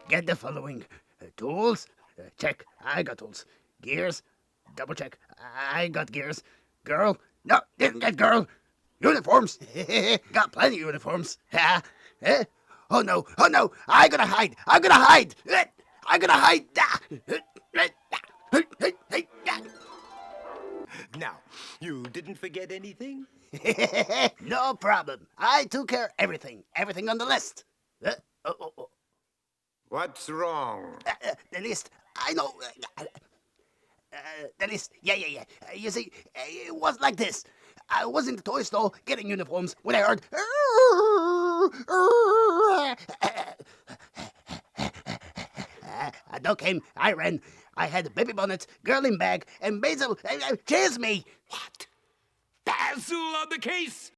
Get the following. Tools? Check. I got tools. Gears? Double check. I got gears. Girl? No, didn't get girl. Uniforms? Got plenty of uniforms. Oh no, oh no, I gotta hide. I'm gonna hide. I'm gonna hide. Now, you didn't forget anything? No problem. I took care of everything. Everything on the list. What's wrong? The list. I know. The list. Yeah. You see, it was like this. I was in the toy store getting uniforms when I heard. A dog came. I ran. I had baby bonnets, girl in bag, and Basil. Chase me. What? Basil on the case?